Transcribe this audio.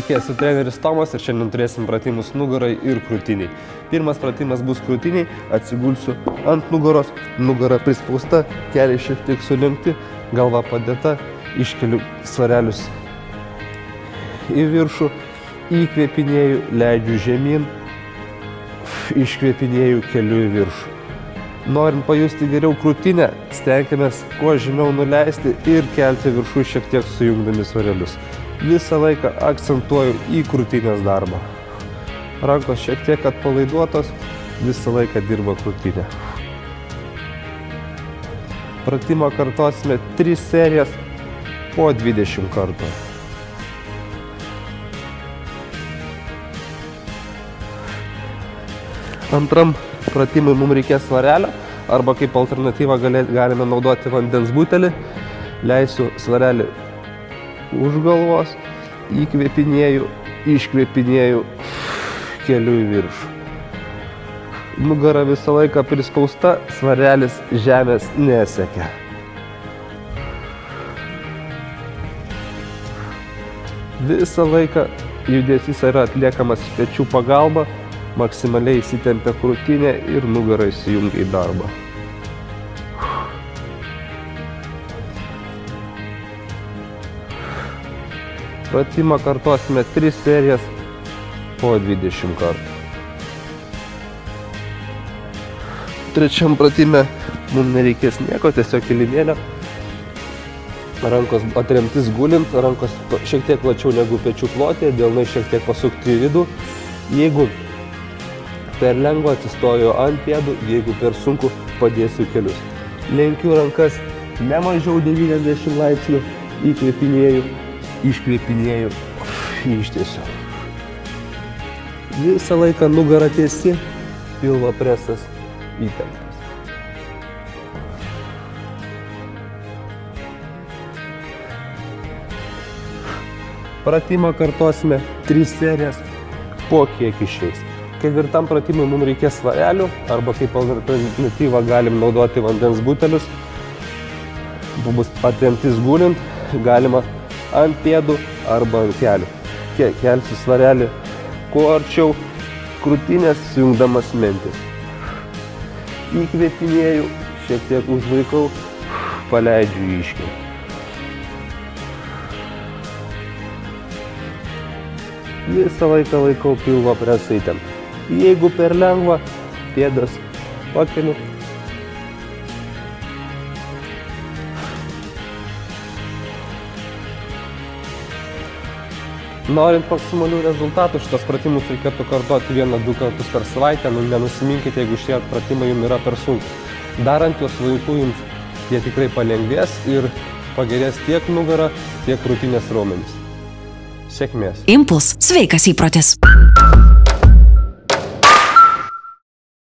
Sveiki, esu treneris Tomas ir šiandien turėsim pratimus nugarai ir krūtiniai. Pirmas pratimas bus krūtiniai, atsigulsiu ant nugaros, nugara prispausta, keliai šiek tiek sulenkti, galva padėta, iškeliu svarelius į viršų, įkvėpinėju, leidžiu žemyn, iškvėpinėju, keliu į viršų. Norint pajusti geriau krūtinę, stenkimės kuo žemiau nuleisti ir kelti viršų šiek tiek sujungdami svarelius. Visą laiką akcentuoju į krūtinės darbą. Rankos šiek tiek atpalaiduotos, visą laiką dirba krūtinė. Pratimą kartosime 3 serijas po 20 kartų. Antram pratimui mums reikės svarelio, arba kaip alternatyvą galime naudoti vandens butelį. Leisiu svarelį už galvos, įkvėpinėju, iškvėpinėju, keliu į viršų. Nugara visą laiką prispausta, svarelis žemės nesiekia. Visą laiką judesys yra atliekamas pečių pagalba, maksimaliai įsitempia krūtinė ir nugara įsijungia į darbą. Pratimą kartosime 3 serijas po 20 kartų. Trečiam pratime mums nereikės nieko, tiesiog kilimėlio. Rankos atremtis gulint, rankos šiek tiek plačiau negu pečių plotė, delnai šiek tiek pasukti į vidų. Jeigu per lengva, atsistoju ant pėdų, jeigu per sunku, padėsiu kelius. Lenkiu rankas ne mažiau 90 laipsnių, įkvėpinėju, iškvėpinėju, ištiesiu. Visą laiką nugara tiesi, pilvo presas įtemptas. Pratimą kartosime 3 serijas po kiek išeis. Ketvirtam pratimui mums reikės svarelių, arba kaip alternatyvą galim naudoti vandens butelius. Bus atremtis gulint, galima ant pėdų arba ant kelių. Kelsiu svarelį kuo arčiau krūtinės, sujungdamas mentis. Įkvėpinėju, šiek tiek užlaikau, paleidžiu iškeliu. Visą laiką laikau pilvo presą įtemptą. Jeigu per lengva, pėdas pakeliu. Norint maksimalių rezultatų, šitos pratimus reikėtų kartoti 1-2 kartus per savaitę. Nenusiminkite, jeigu šie pratimai jums yra per sunkus. Darant juos laiku jums jie tikrai palengvės ir pagerės tiek nugara, tiek krūtinės raumenys. Sėkmės. Impuls. Sveikas įprotis.